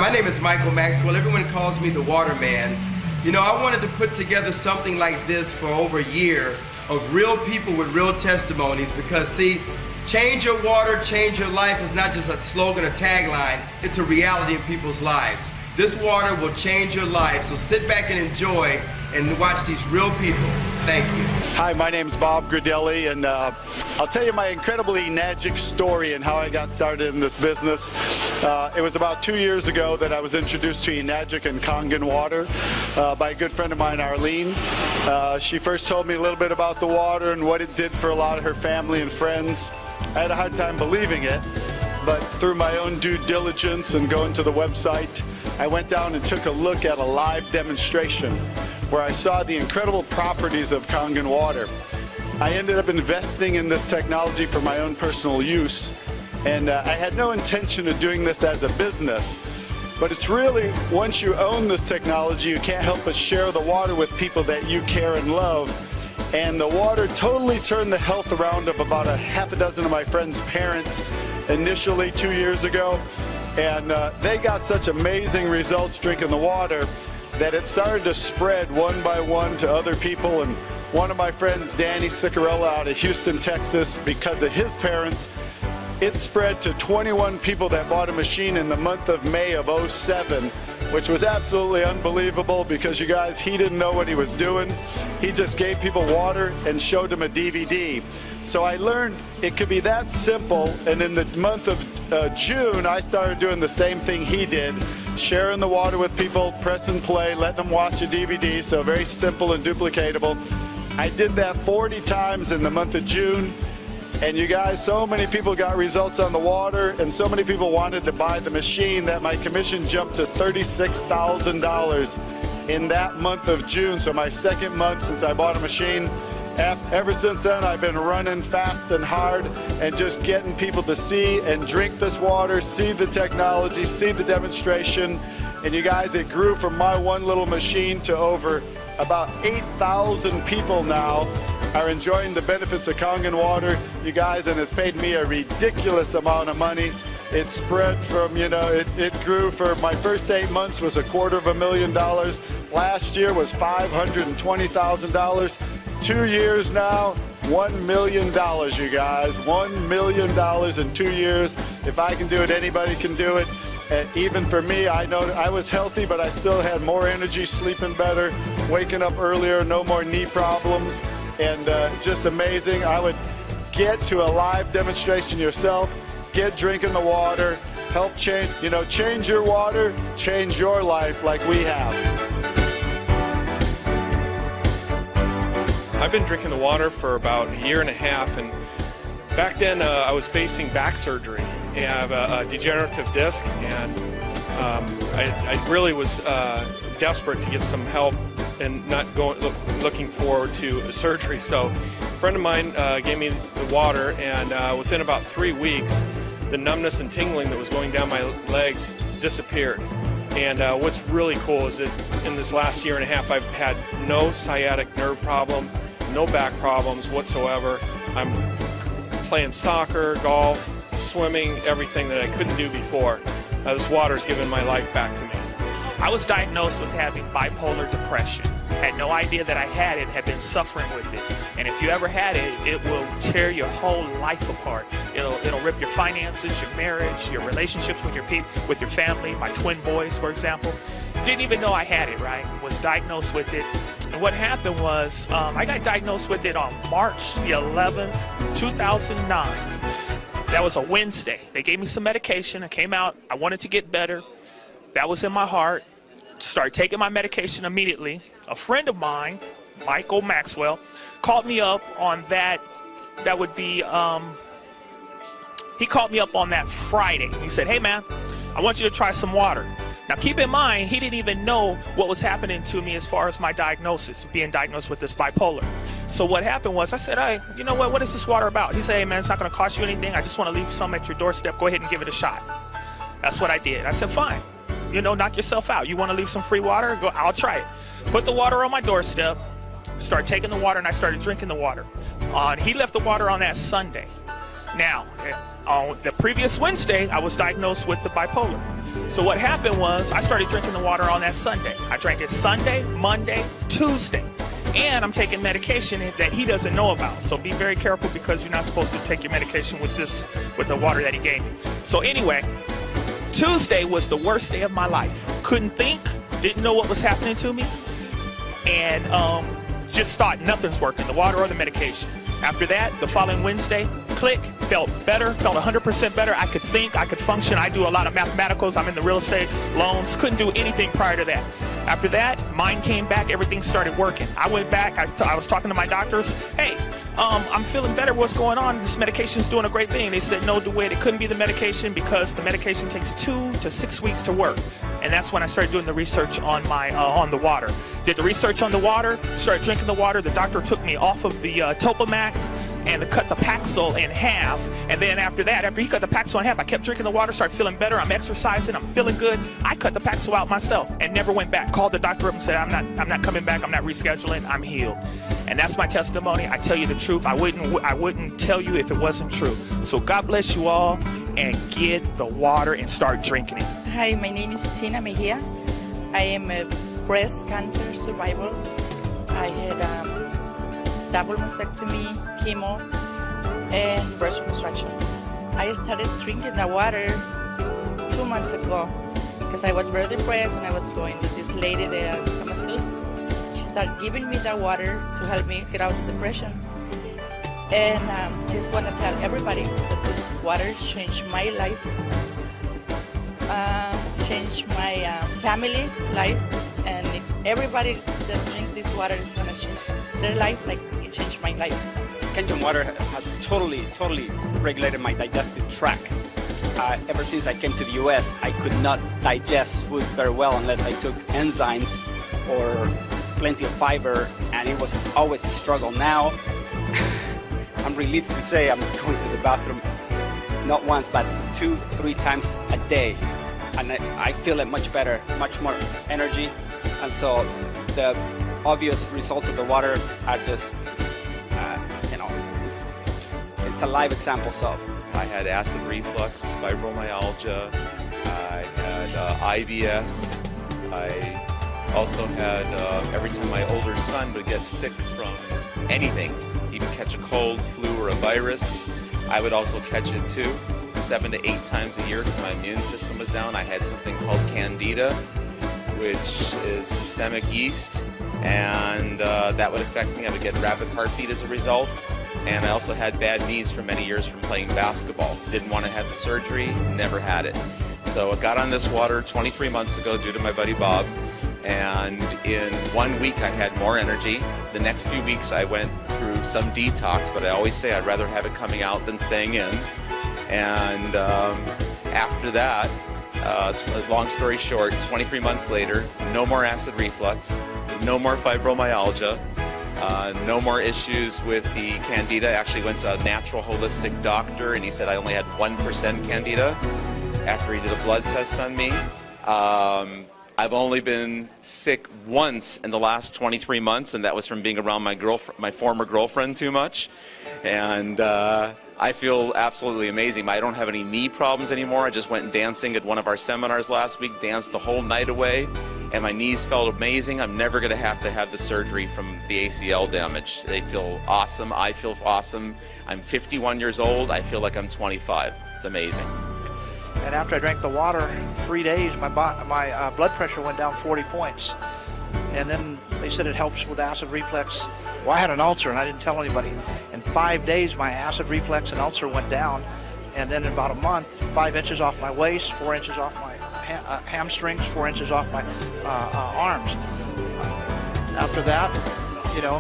my name is Michael Maxwell. Everyone calls me the Water Man. You know, I wanted to put together something like this for over a year of real people with real testimonies, because see, change your water, change your life is not just a slogan or tagline, it's a reality in people's lives. This water will change your life, so sit back and enjoy and watch these real people. Thank you. Hi, my name's Bob Gradelli, and I'll tell you my incredibly Enagic story and how I got started in this business. It was about 2 years ago that I was introduced to Enagic and Kangen water by a good friend of mine, Arlene. She first told me a little bit about the water and what it did for a lot of her family and friends. I had a hard time believing it, but through my own due diligence and going to the website, I went down and took a look at a live demonstration where I saw the incredible properties of Kangen water. I ended up investing in this technology for my own personal use, and I had no intention of doing this as a business. But it's really, once you own this technology, you can't help but share the water with people that you care and love. And the water totally turned the health around of about a half a dozen of my friends' parents initially 2 years ago. And they got such amazing results drinking the water that it started to spread one by one to other people. And one of my friends, Danny Sicarella out of Houston, Texas, because of his parents, it spread to 21 people that bought a machine in the month of May of '07, which was absolutely unbelievable because, you guys, he didn't know what he was doing. He just gave people water and showed them a DVD. So I learned it could be that simple, and in the month of June, I started doing the same thing he did, sharing the water with people, press and play, letting them watch a DVD, so very simple and duplicatable. I did that 40 times in the month of June. And you guys, so many people got results on the water, and so many people wanted to buy the machine that my commission jumped to $36,000 in that month of June. So my second month since I bought a machine. Ever since then, I've been running fast and hard and just getting people to see and drink this water, see the technology, see the demonstration. And you guys, it grew from my one little machine to over about 8,000 people now are enjoying the benefits of Kangen water, you guys, and it's paid me a ridiculous amount of money. It spread from, you know, it grew for my first 8 months was $250,000. Last year was $520,000. 2 years now, $1 million, you guys. $1 million in 2 years. If I can do it, anybody can do it. And even for me, I know I was healthy, but I still had more energy, sleeping better, waking up earlier, no more knee problems, and just amazing. I would get to a live demonstration yourself, get drinking the water, help change, you know, change your water, change your life like we have. I've been drinking the water for about a year and a half, and back then I was facing back surgery. I have a degenerative disc, and I really was desperate to get some help and not looking forward to surgery. So a friend of mine gave me the water, and within about 3 weeks, the numbness and tingling that was going down my legs disappeared. And what's really cool is that in this last year and a half, I've had no sciatic nerve problem, no back problems whatsoever. I'm playing soccer, golf, swimming, everything that I couldn't do before. This water's given my life back to me. I was diagnosed with having bipolar depression. Had no idea that I had it, had been suffering with it. And if you ever had it, it will tear your whole life apart. It'll rip your finances, your marriage, your relationships with your people, with your family. My twin boys, for example. Didn't even know I had it, right? Was diagnosed with it. And what happened was, I got diagnosed with it on March the 11th, 2009. That was a Wednesday. They gave me some medication. I came out. I wanted to get better. That was in my heart. Started taking my medication immediately. A friend of mine, Michael Maxwell, called me up on that. That would be, he called me up on that Friday. He said, hey man, I want you to try some water. Now keep in mind, he didn't even know what was happening to me as far as my diagnosis, being diagnosed with this bipolar. So what happened was, I said, hey, you know what is this water about? He said, hey man, it's not gonna cost you anything. I just wanna leave some at your doorstep. Go ahead and give it a shot. That's what I did. I said, fine. You know, knock yourself out. You want to leave some free water? Go, I'll try it. Put the water on my doorstep, start taking the water, and I started drinking the water. He left the water on that Sunday. Now, on the previous Wednesday, I was diagnosed with the bipolar. So what happened was I started drinking the water on that Sunday. I drank it Sunday, Monday, Tuesday. And I'm taking medication that he doesn't know about. So be very careful, because you're not supposed to take your medication with the water that he gave me. So anyway, Tuesday was the worst day of my life. Couldn't think, didn't know what was happening to me, and just thought nothing's working, the water or the medication. After that, the following Wednesday, click, felt better, felt 100% better. I could think, I could function. I do a lot of mathematicals. I'm in the real estate, loans. Couldn't do anything prior to that. After that, mine came back. Everything started working. I went back. I was talking to my doctors. Hey, I'm feeling better. What's going on? This medication's doing a great thing. They said, no, DeWitt, it couldn't be the medication, because the medication takes 2 to 6 weeks to work. And that's when I started doing the research on on the water. Did the research on the water, started drinking the water. The doctor took me off of the Topamax and cut the Paxil in half. And then after that, after he cut the Paxil in half, I kept drinking the water, started feeling better. I'm exercising, I'm feeling good. I cut the Paxil out myself and never went back. Called the doctor up and said, I'm not coming back, I'm not rescheduling, I'm healed. And that's my testimony. I tell you the truth. I wouldn't tell you if it wasn't true. So God bless you all, and get the water and start drinking it. Hi, my name is Tina Mejia. I am a breast cancer survivor. I had double mastectomy, chemo, and breast reconstruction. I started drinking the water 2 months ago because I was very depressed, and I was going to this lady, the masseuse. She started giving me the water to help me get out of depression. And I just want to tell everybody that this water changed my life, changed my family's life, and if everybody that drink this water is going to change their life like it changed my life. Kenyan water has totally regulated my digestive tract. Ever since I came to the US, I could not digest foods very well unless I took enzymes or plenty of fiber, and it was always a struggle. Now, I'm relieved to say I'm going to the bathroom not once, but 2-3 times a day. And I feel it much better, much more energy. And so the obvious results of the water are just, it's a live example. So I had acid reflux, fibromyalgia, I had IBS, I also had, every time my older son would get sick from anything, he would catch a cold, flu, or a virus, I would also catch it too, 7 to 8 times a year, because my immune system was down. I had something called Candida, which is systemic yeast, and that would affect me. I would get rapid heartbeat as a result. And I also had bad knees for many years from playing basketball. Didn't want to have the surgery, never had it. So I got on this water 23 months ago due to my buddy Bob, and in 1 week I had more energy. The next few weeks I went through some detox, but I always say I'd rather have it coming out than staying in. And after that, long story short, 23 months later, no more acid reflux, no more fibromyalgia, no more issues with the Candida. I actually went to a natural holistic doctor, and he said I only had 1% Candida after he did a blood test on me. I've only been sick once in the last 23 months, and that was from being around my former girlfriend too much. And I feel absolutely amazing. I don't have any knee problems anymore. I just went dancing at one of our seminars last week, danced the whole night away, and my knees felt amazing. I'm never going to have the surgery from the ACL damage. They feel awesome. I feel awesome. I'm 51 years old. I feel like I'm 25. It's amazing. And after I drank the water, 3 days, my blood pressure went down 40 points. And then they said it helps with acid reflux. Well, I had an ulcer, and I didn't tell anybody. In 5 days, my acid reflux and ulcer went down. And then in about a month, 5 inches off my waist, 4 inches off my hamstrings, 4 inches off my arms. After that,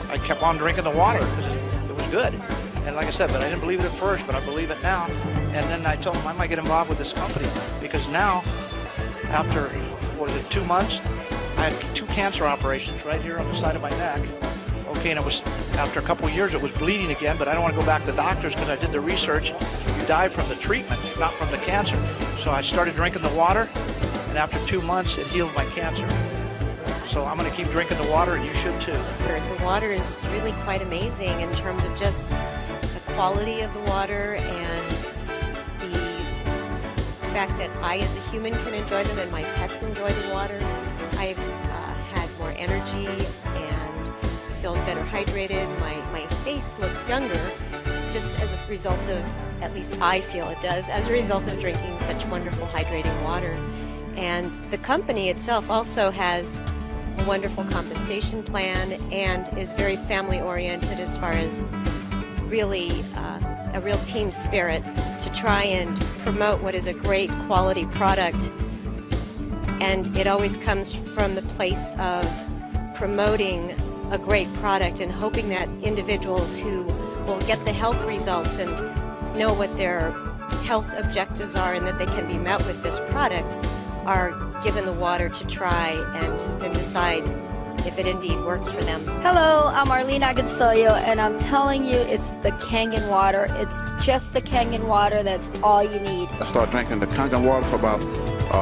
I kept on drinking the water because it was good. And like I said, but I didn't believe it at first, but I believe it now. And then I told them I might get involved with this company, because now, after, 2 months, I had 2 cancer operations right here on the side of my neck. Okay, and it was, after a couple of years, it was bleeding again, but I don't want to go back to the doctors because I did the research. You die from the treatment, not from the cancer. So I started drinking the water, and after 2 months, it healed my cancer. So I'm going to keep drinking the water, and you should too. The water is really quite amazing in terms of just the quality of the water and the fact that I as a human can enjoy them and my pets enjoy the water. I've had more energy and feel better hydrated. My face looks younger just as a result of, at least I feel it does, as a result of drinking such wonderful hydrating water. And the company itself also has a wonderful compensation plan and is very family oriented as far as really a real team spirit to try and promote what is a great quality product. And it always comes from the place of promoting a great product and hoping that individuals who will get the health results and know what their health objectives are and that they can be met with this product are given the water to try and then decide if it indeed works for them. Hello, I'm Arlene Agonsoyo, and I'm telling you, it's the Kangen water. It's just the Kangen water. That's all you need. I started drinking the Kangen water for about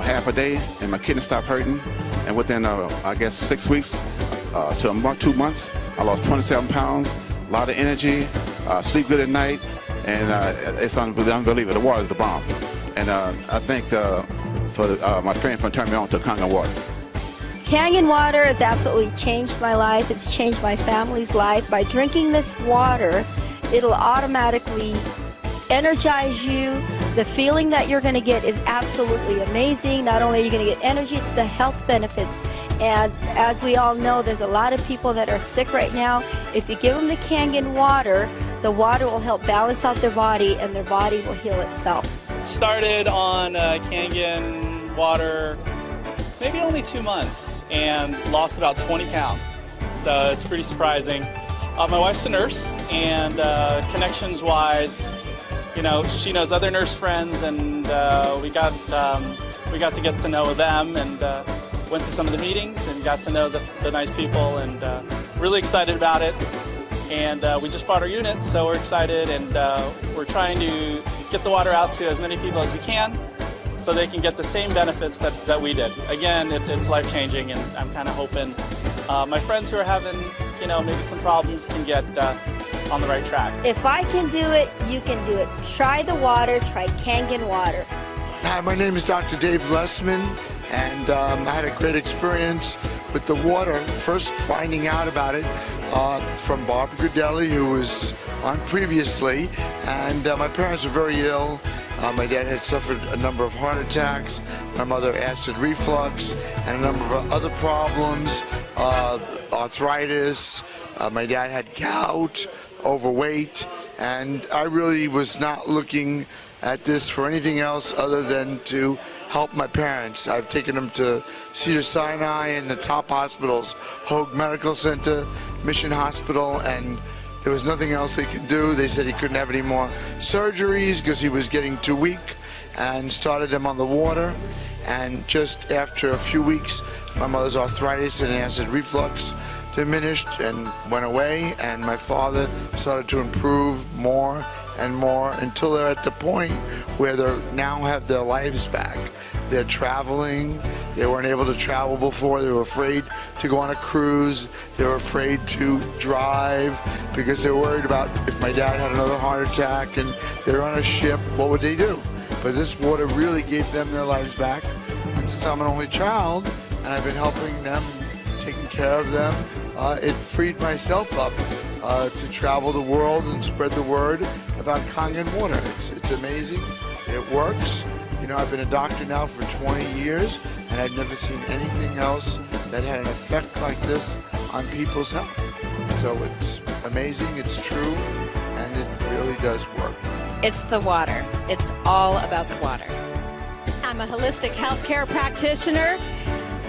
half a day, and my kidneys stopped hurting. And within, I guess, 6 weeks to a month, 2 months, I lost 27 pounds, a lot of energy, sleep good at night, and it's unbelievable. The water is the bomb. And I think my friend from turning me on to Kangen water. Kangen water has absolutely changed my life. It's changed my family's life. By drinking this water, it'll automatically energize you. The feeling that you're going to get is absolutely amazing. Not only are you going to get energy, it's the health benefits. And as we all know, there's a lot of people that are sick right now. If you give them the Kangen water, the water will help balance out their body and their body will heal itself. Started on Kangen water maybe only 2 months and lost about 20 pounds. So it's pretty surprising. My wife's a nurse, and connections-wise, you know, she knows other nurse friends, and we got to get to know them, and went to some of the meetings and got to know the nice people, and really excited about it. And we just bought our unit, so we're excited, and we're trying to get the water out to as many people as we can, so they can get the same benefits that we did. Again, it's life-changing, and I'm kind of hoping my friends who are having, you know, maybe some problems can get on the right track. If I can do it, you can do it. Try the water, try Kangen water. Hi, my name is Dr. Dave Lessman, and I had a great experience with the water, first finding out about it from Barbara Gridelli, who was on previously, and my parents were very ill. My dad had suffered a number of heart attacks, my mother acid reflux, and a number of other problems, arthritis. My dad had gout, overweight, and I really was not looking at this for anything else other than to help my parents. I've taken them to Cedars-Sinai and the top hospitals, Hoag Medical Center, Mission Hospital, and there was nothing else they could do. They said he couldn't have any more surgeries because he was getting too weak, and started him on the water. And just after a few weeks, my mother's arthritis and acid reflux diminished and went away, and my father started to improve more and more until they're at the point where they now have their lives back. They're traveling. They weren't able to travel before. They were afraid to go on a cruise. They were afraid to drive because they were worried about if my dad had another heart attack and they're on a ship, what would they do? But this water really gave them their lives back. And since I'm an only child and I've been helping them, taking care of them, it freed myself up to travel the world and spread the word about Kangen water. It's amazing. It works. You know, I've been a doctor now for 20 years, and I've never seen anything else that had an effect like this on people's health. So it's amazing, it's true, and it really does work. It's the water. It's all about the water. I'm a holistic healthcare practitioner.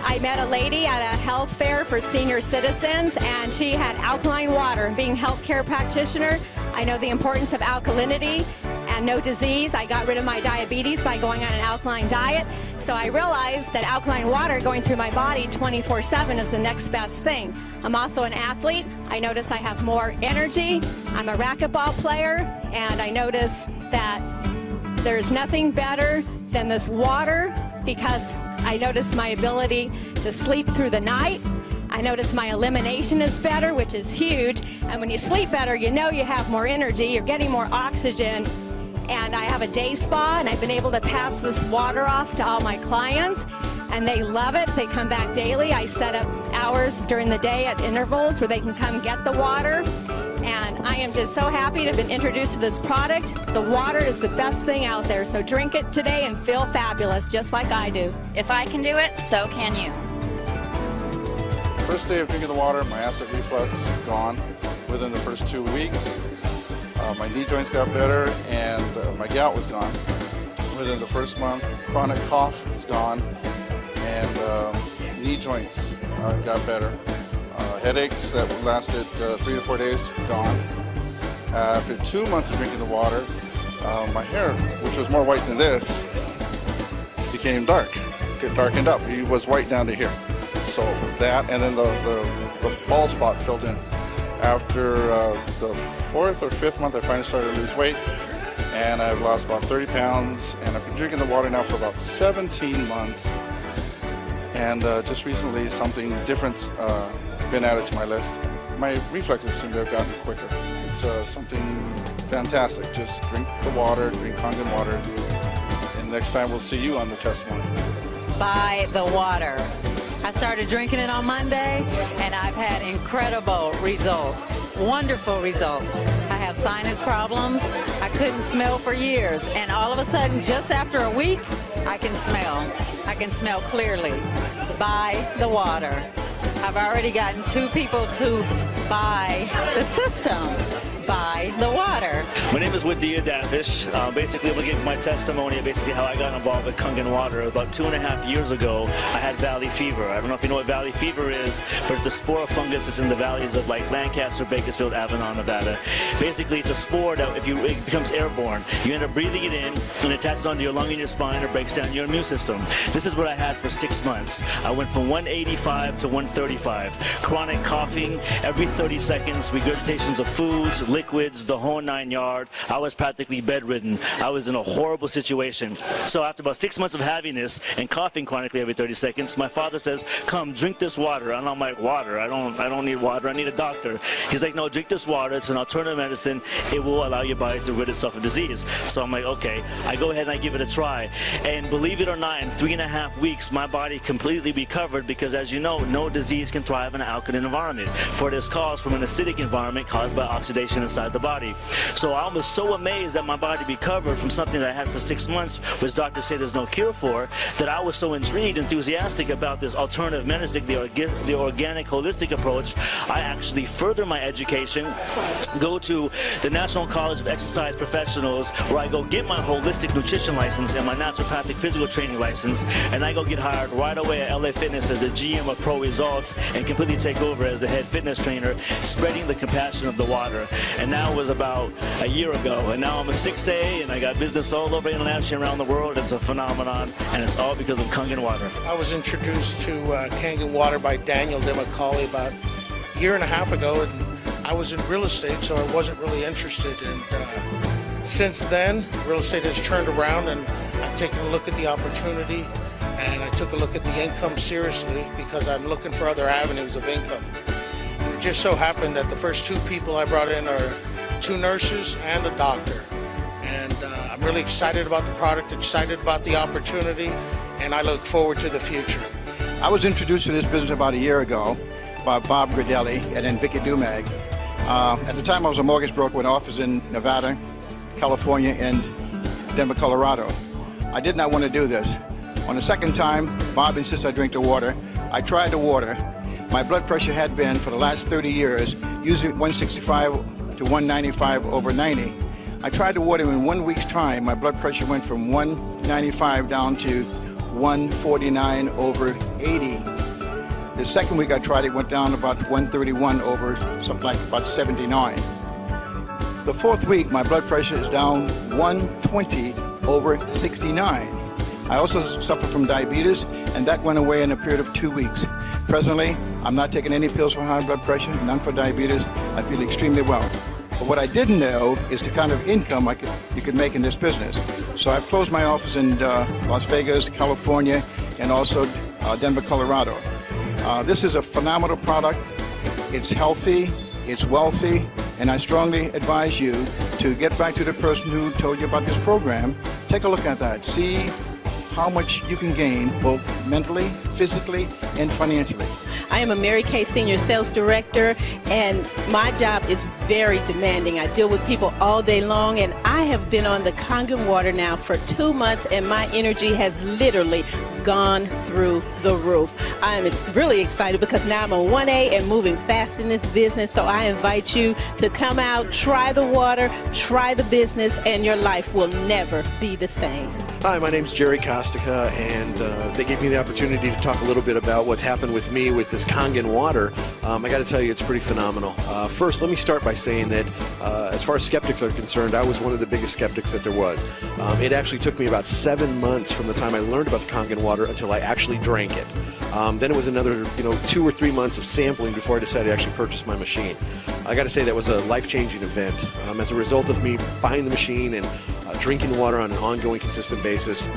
I met a lady at a health fair for senior citizens, and she had alkaline water. Being a healthcare practitioner, I know the importance of alkalinity and no disease. I got rid of my diabetes by going on an alkaline diet. So I realized that alkaline water going through my body 24/7 is the next best thing. I'm also an athlete. I notice I have more energy. I'm a racquetball player, and I notice that there's nothing better than this water, because I notice my ability to sleep through the night. I notice my elimination is better, which is huge. And when you sleep better, you know you have more energy, you're getting more oxygen. And I have a day spa, and I've been able to pass this water off to all my clients, and they love it. They come back daily. I set up hours during the day at intervals where they can come get the water. And I am just so happy to have been introduced to this product. The water is the best thing out there, so drink it today and feel fabulous, just like I do. If I can do it, so can you. First day of drinking the water, my acid reflux gone within the first 2 weeks. My knee joints got better, and my gout was gone within the first month. Chronic cough is gone, and knee joints got better. Headaches that lasted 3 to 4 days, gone. After 2 months of drinking the water, my hair, which was more white than this, became dark. It darkened up. It was white down to here. So that, and then the bald spot filled in. After the 4th or 5th month, I finally started to lose weight, and I've lost about 30 pounds, and I've been drinking the water now for about 17 months. And just recently, something different's been added to my list. My reflexes seem to have gotten quicker. It's something fantastic. Just drink the water, drink Kangen water, and next time we'll see you on the testimony. Buy the water. I started drinking it on Monday, and I've had incredible results, wonderful results. I have sinus problems. I couldn't smell for years, and all of a sudden, just after a week, I can smell. I can smell clearly. Buy the water. I've already gotten 2 people to buy the system. Buy the water. My name is Wadia Dafish. Basically, I'm going to give my testimony of basically how I got involved with Kangen water. About 2.5 years ago, I had valley fever. I don't know if you know what valley fever is, but it's a spore fungus that's in the valleys of like Lancaster, Bakersfield, Avalon, Nevada. Basically, it's a spore that it becomes airborne. You end up breathing it in, and it attaches onto your lung and your spine or breaks down your immune system. This is what I had for 6 months. I went from 185 to 135. Chronic coughing every 30 seconds, regurgitations of foods, liquids, the whole 9 yards. I was practically bedridden. I was in a horrible situation. So after about 6 months of having this and coughing chronically every 30 seconds, my father says, "Come, drink this water." And I'm like, "Water? I don't need water. I need a doctor." He's like, "No, drink this water. It's an alternative medicine. It will allow your body to rid itself of disease." So I'm like, okay. I go ahead and I give it a try. And believe it or not, in 3.5 weeks, my body completely recovered because, as you know, no disease can thrive in an alkaline environment. For this cause from an acidic environment caused by oxidation inside the body. So I was so amazed that my body recovered from something that I had for 6 months, which doctors say there's no cure for, that I was so intrigued, enthusiastic about this alternative medicine, the organic, holistic approach. I actually further my education, go to the National College of Exercise Professionals, where I go get my holistic nutrition license and my naturopathic physical training license, and I go get hired right away at LA Fitness as the GM of Pro Results and completely take over as the head fitness trainer, spreading the compassion of the water. And that was about a year ago, and now I'm a 6A, and I got business all over internationally around the world. It's a phenomenon, and it's all because of Kangen water. I was introduced to Kangen water by Daniel DeMacaulay about a year and a half ago, and I was in real estate, so I wasn't really interested. And since then, real estate has turned around, and I've taken a look at the opportunity, and I took a look at the income seriously because I'm looking for other avenues of income. It just so happened that the first 2 people I brought in are 2 nurses and a doctor. And I'm really excited about the product, excited about the opportunity, and I look forward to the future. I was introduced to this business about a year ago by Bob Gridelli and then Vicky Dumag. At the time, I was a mortgage broker with an office in Nevada, California, and Denver, Colorado. I did not want to do this. On the second time, Bob insisted I drink the water. I tried the water. My blood pressure had been, for the last 30 years, usually 165 to 195 over 90. I tried the water, and in 1 week's time, my blood pressure went from 195 down to 149 over 80. The second week I tried it, went down about 131 over something like about 79. The fourth week, my blood pressure is down 120 over 69. I also suffer from diabetes, and that went away in a period of 2 weeks. Presently, I'm not taking any pills for high blood pressure, none for diabetes. I feel extremely well. But what I didn't know is the kind of income you could make in this business. So I've closed my office in Las Vegas, California, and also Denver, Colorado. This is a phenomenal product. It's healthy, it's wealthy, and I strongly advise you to get back to the person who told you about this program. Take a look at that. See how much you can gain both mentally, physically, and financially. I am a Mary Kay Senior Sales Director, and my job is very demanding. I deal with people all day long, and I have been on the Kangen water now for 2 months, and my energy has literally gone through the roof. I am really excited because now I'm a 1A and moving fast in this business, so I invite you to come out, try the water, try the business, and your life will never be the same. Hi, my name's Jerry Kostica, and they gave me the opportunity to talk a little bit about what's happened with me with this Kangen water. I got to tell you, it's pretty phenomenal. First, let me start by saying that as far as skeptics are concerned, I was one of the biggest skeptics that there was. It actually took me about 7 months from the time I learned about the Kangen water until I actually drank it. Then it was another 2 or 3 months of sampling before I decided to actually purchase my machine. I got to say that was a life-changing event. As a result of me buying the machine and drinking water on an ongoing, consistent basis,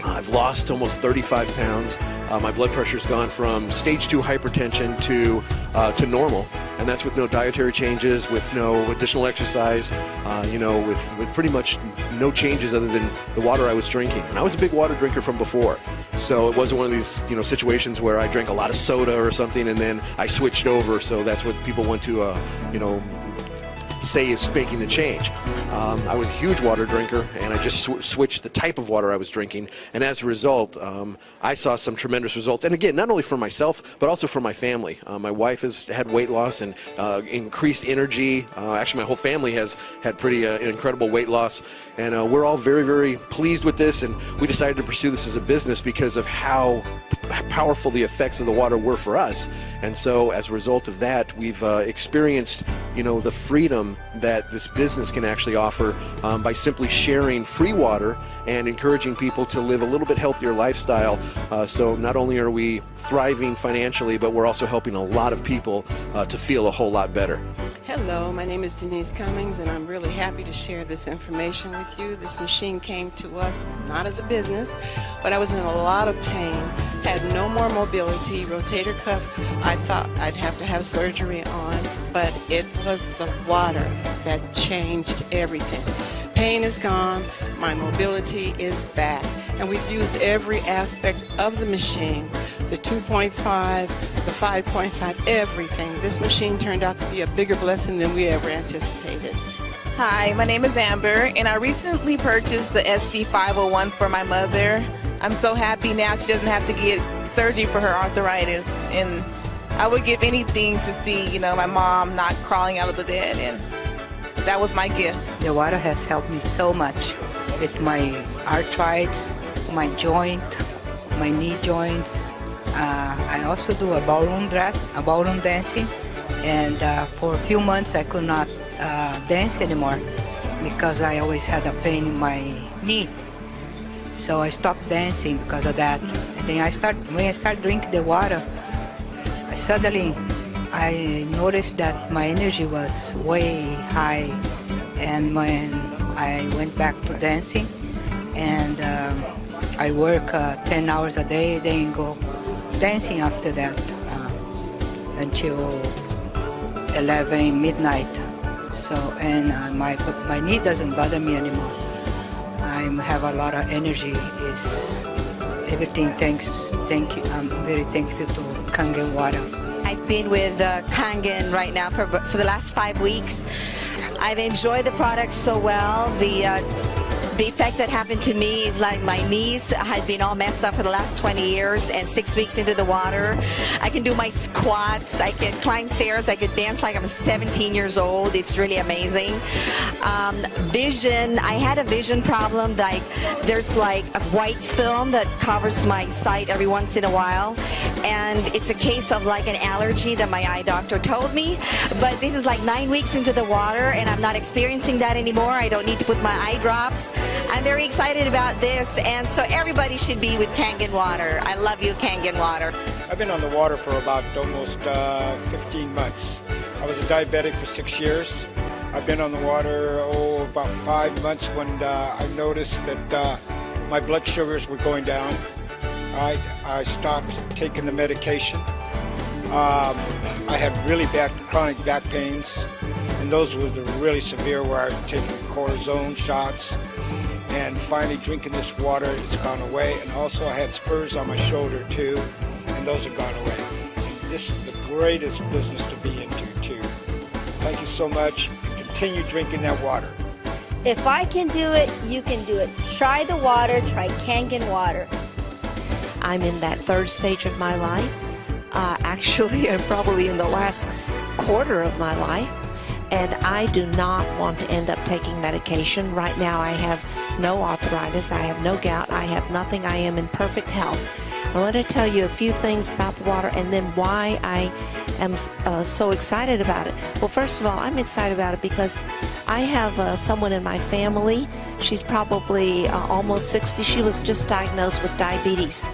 I've lost almost 35 pounds. My blood pressure's gone from stage 2 hypertension to normal, and that's with no dietary changes, with no additional exercise, with pretty much no changes other than the water I was drinking. And I was a big water drinker from before, so it wasn't one of these situations where I drank a lot of soda or something and then I switched over. So that's what people want to say is making the change. I was a huge water drinker, and I just switched the type of water I was drinking, and as a result, I saw some tremendous results. And again, not only for myself, but also for my family. My wife has had weight loss and increased energy. Actually, my whole family has had pretty incredible weight loss, and we're all very, very pleased with this, and we decided to pursue this as a business because of how powerful the effects of the water were for us. And so as a result of that, we've experienced the freedom that this business can actually offer by simply sharing free water and encouraging people to live a little bit healthier lifestyle. So not only are we thriving financially, but we're also helping a lot of people to feel a whole lot better. Hello, my name is Denise Cummings, and I'm really happy to share this information with you. This machine came to us not as a business, but I was in a lot of pain, had no more mobility, rotator cuff. I thought I'd have to have surgery on, but it was the water that changed everything. Pain is gone, my mobility is back, and we've used every aspect of the machine, the 2.5, the 5.5, everything. This machine turned out to be a bigger blessing than we ever anticipated. Hi, my name is Amber, and I recently purchased the SD501 for my mother. I'm so happy now she doesn't have to get surgery for her arthritis, and I would give anything to see, my mom not crawling out of the bed, and that was my gift. The water has helped me so much with my arthritis, my joint, my knee joints. I also do a ballroom dancing, and for a few months I could not dance anymore because I always had a pain in my knee. So I stopped dancing because of that. And then when I started drinking the water, suddenly I noticed that my energy was way high, and when I went back to dancing, and I work 10 hours a day, then go dancing after that until 11 midnight. So, and my knee doesn't bother me anymore. I have a lot of energy. Is everything. Thank you. I'm very thankful to Kangen water. I've been with Kangen right now for the last 5 weeks. I've enjoyed the product so well. The effect that happened to me is like my knees had been all messed up for the last 20 years, and 6 weeks into the water, I can do my squats, I can climb stairs, I could dance like I'm 17 years old. It's really amazing. Vision, I had a vision problem, like there's like a white film that covers my sight every once in a while, and it's a case of like an allergy that my eye doctor told me, but this is like 9 weeks into the water and I'm not experiencing that anymore. I don't need to put my eye drops. I'm very excited about this, and so everybody should be with Kangen water. I love you, Kangen water. I've been on the water for about almost 15 months. I was a diabetic for 6 years. I've been on the water, about 5 months when I noticed that my blood sugars were going down. I stopped taking the medication, I had really bad chronic back pains, and those were the really severe where I was taking cortisone shots. And finally drinking this water, it's gone away. And also I had spurs on my shoulder too, and those are gone away. And this is the greatest business to be into too. Thank you so much, and continue drinking that water. If I can do it, you can do it. Try the water, try Kangen water. I'm in that third stage of my life. Actually, I'm probably in the last quarter of my life. And I do not want to end up taking medication. Right now I have no arthritis, I have no gout, I have nothing. I am in perfect health. I want to tell you a few things about the water and then why I am so excited about it. Well, first of all, I'm excited about it because I have someone in my family. She's probably almost 60. She was just diagnosed with diabetes.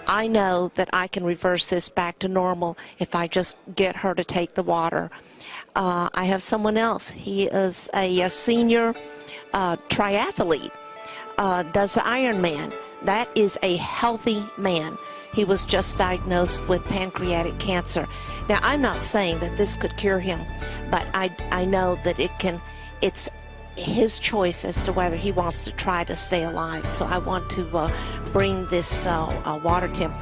I know that I can reverse this back to normal if I just get her to take the water. I have someone else. He is a senior triathlete, does the Ironman. That is a healthy man. He was just diagnosed with pancreatic cancer. Now, I'm not saying that this could cure him, but I know that it's his choice as to whether he wants to try to stay alive. So I want to bring this water to him.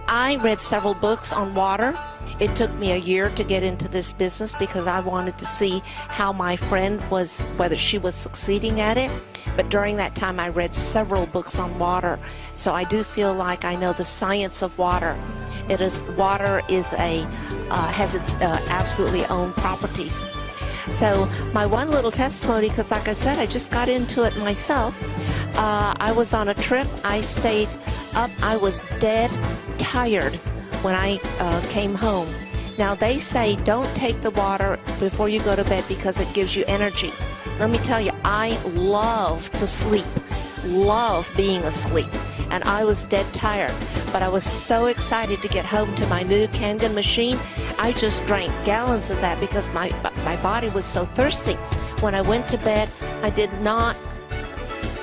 I read several books on water. It took me a year to get into this business because I wanted to see how my friend was, whether she was succeeding at it. But during that time, I read several books on water. So I do feel like I know the science of water. Water is has its absolutely own properties. So my one little testimony, because like I said, I just got into it myself. I was on a trip. I stayed up. I was dead tired when I came home. Now they say don't take the water before you go to bed because it gives you energy. Let me tell you, I love to sleep, love being asleep, and I was dead tired. But I was so excited to get home to my new Kangen machine. I just drank gallons of that because my body was so thirsty. When I went to bed, I did not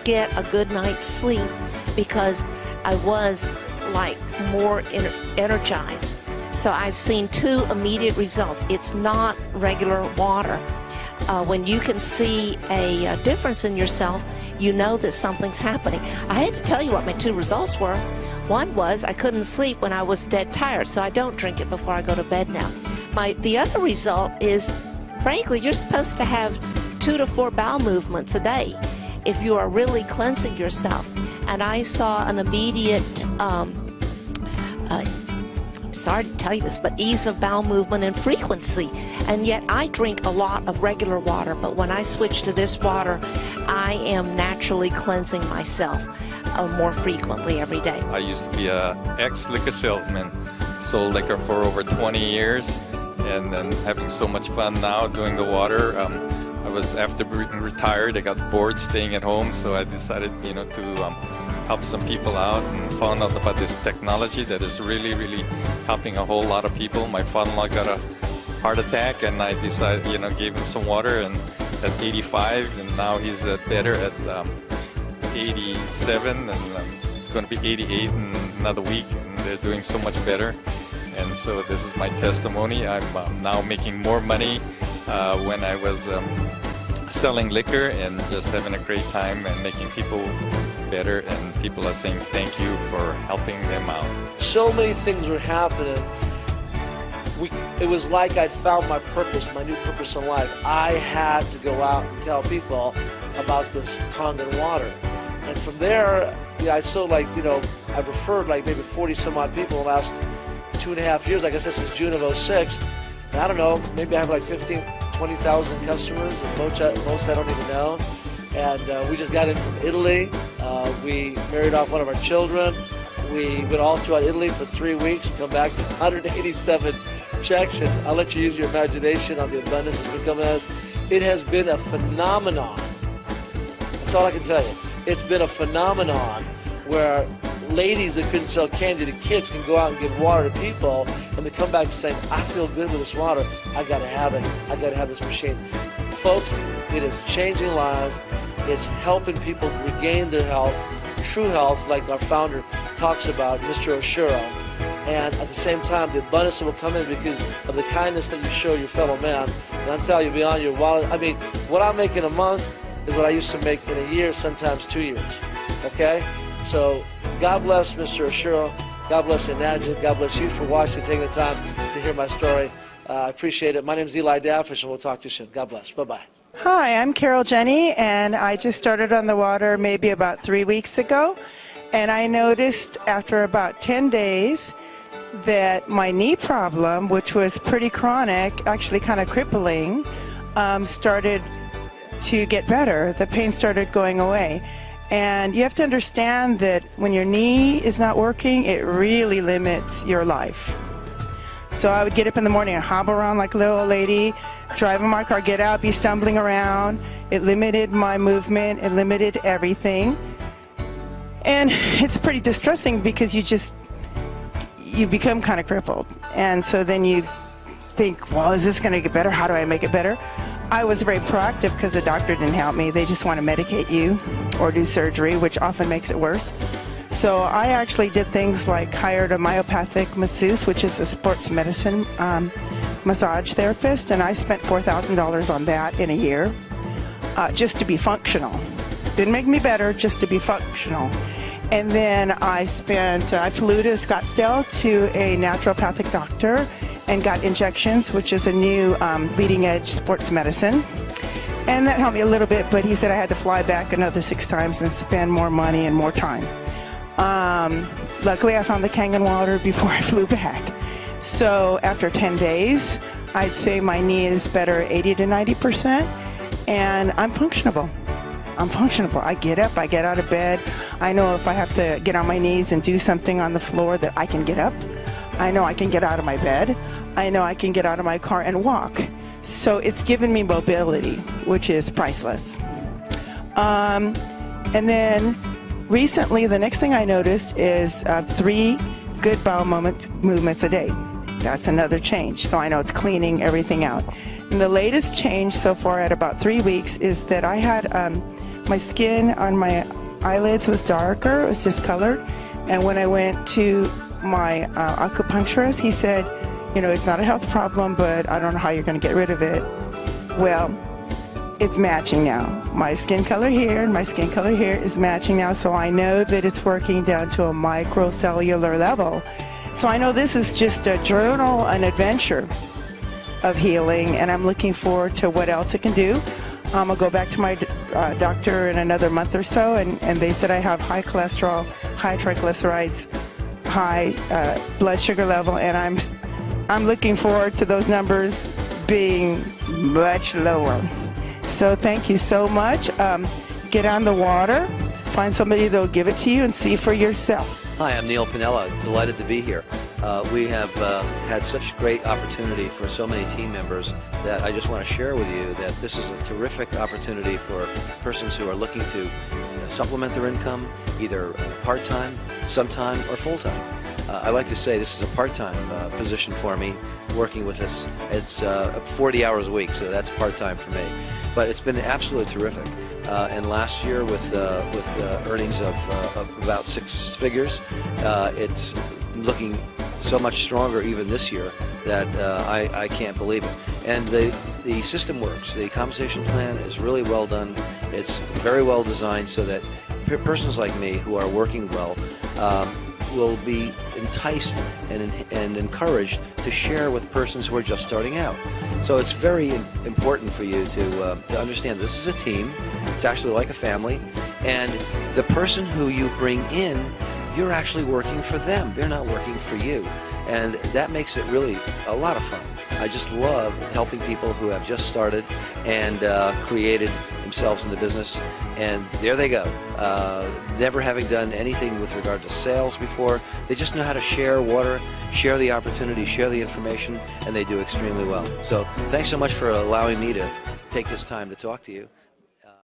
get a good night's sleep because I was like more energized. So I've seen two immediate results. It's not regular water. When you can see a difference in yourself, you know that something's happening. I had to tell you what my two results were. One was I couldn't sleep when I was dead tired, so I don't drink it before I go to bed now. The other result is, frankly, you're supposed to have 2 to 4 bowel movements a day if you are really cleansing yourself. And I saw an immediate, I'm sorry to tell you this, but ease of bowel movement and frequency. And yet I drink a lot of regular water, but when I switch to this water, I am naturally cleansing myself more frequently every day. I used to be an ex-liquor salesman, sold liquor for over 20 years, and then having so much fun now doing the water. After being retired, I got bored staying at home, so I decided, to help some people out and found out about this technology that is really, really helping a whole lot of people. My father-in-law got a heart attack, and I decided, gave him some water, and at 85, and now he's better at 87, and going to be 88 in another week, and they're doing so much better. And so this is my testimony. I'm now making more money when I was selling liquor and just having a great time and making people better, and people are saying thank you for helping them out. So many things were happening. It was like I'd found my purpose, my new purpose in life. I had to go out and tell people about this Kangen water. And from there, I referred like maybe 40 some odd people in the last 2.5 years. Like I said, since June of 06. And I don't know, maybe I have like 20,000 customers, and most I don't even know. And we just got in from Italy. We married off one of our children. We went all throughout Italy for 3 weeks, come back to 187 checks, and I'll let you use your imagination on the abundance that's become as. It has been a phenomenon. That's all I can tell you. It's been a phenomenon where ladies that couldn't sell candy to kids can go out and give water to people, and they come back saying, I feel good with this water. I got to have it. I got to have this machine. Folks, it is changing lives. It's helping people regain their health, true health, like our founder talks about, Mr. Oshiro. and at the same time, the abundance that will come in because of the kindness that you show your fellow man. And I'm telling you, beyond your wallet, I mean, what I make in a month is what I used to make in a year, sometimes 2 years. Okay? So, God bless Mr. Ashuro. God bless Enagic. God bless you for watching, taking the time to hear my story. I appreciate it. My name is Eli Daffish, and we'll talk to you soon. God bless. Bye-bye. Hi, I'm Carol Jenny, and I just started on the water maybe about 3 weeks ago. And I noticed after about 10 days that my knee problem, which was pretty chronic, actually kind of crippling, started to get better. The pain started going away. And you have to understand that when your knee is not working, it really limits your life. So I would get up in the morning and hobble around like a little old lady, drive in my car, get out, be stumbling around. It limited my movement, it limited everything. And it's pretty distressing because you become kind of crippled. And so then you think, well, is this going to get better? How do I make it better? I was very proactive because the doctor didn't help me. They just want to medicate you or do surgery, which often makes it worse. So I actually did things like hired a myopathic masseuse, which is a sports medicine massage therapist, and I spent $4,000 on that in a year just to be functional. Didn't make me better, just to be functional. And then I flew to Scottsdale to a naturopathic doctor and got injections, which is a new leading edge sports medicine. And that helped me a little bit, but he said I had to fly back another 6 times and spend more money and more time. Luckily I found the Kangen water before I flew back. So after 10 days, I'd say my knee is better 80 to 90%, and I'm functionable. I get up, I get out of bed. I know if I have to get on my knees and do something on the floor that I can get up. I know I can get out of my bed. I know I can get out of my car and walk. So it's given me mobility, which is priceless. And then recently, the next thing I noticed is 3 good bowel movements a day. That's another change. So I know it's cleaning everything out. And the latest change so far at about 3 weeks is that I had my skin on my eyelids was darker, it was discolored. And when I went to my acupuncturist, he said, you know, it's not a health problem, but I don't know how you're going to get rid of it. Well, it's matching now. My skin color here and my skin color here is matching now, so I know that it's working down to a microcellular level. So I know this is just a journal, an adventure of healing, and I'm looking forward to what else it can do. I'm going to go back to my doctor in another month or so, and they said I have high cholesterol, high triglycerides, high blood sugar level, and I'm looking forward to those numbers being much lower. So thank you so much. Get on the water, find somebody that'll give it to you, and see for yourself. Hi, I'm Neil Pinella. Delighted to be here. We have had such great opportunity for so many team members that I just want to share with you that this is a terrific opportunity for persons who are looking to supplement their income, either part-time, sometime, or full-time. I like to say this is a part-time position for me, working with us. It's 40 hours a week, so that's part-time for me. But it's been absolutely terrific. And last year, with earnings of about 6 figures, it's looking so much stronger even this year that I can't believe it. And the system works. The compensation plan is really well done. It's very well designed so that persons like me who are working well will be enticed and encouraged to share with persons who are just starting out. So it's very important for you to understand this is a team. It's actually like a family, and the person who you bring in, you're actually working for them. They're not working for you, and that makes it really a lot of fun. I just love helping people who have just started and created themselves in the business, and there they go, never having done anything with regard to sales before. They just know how to share water, share the opportunity, share the information, and they do extremely well. So thanks so much for allowing me to take this time to talk to you.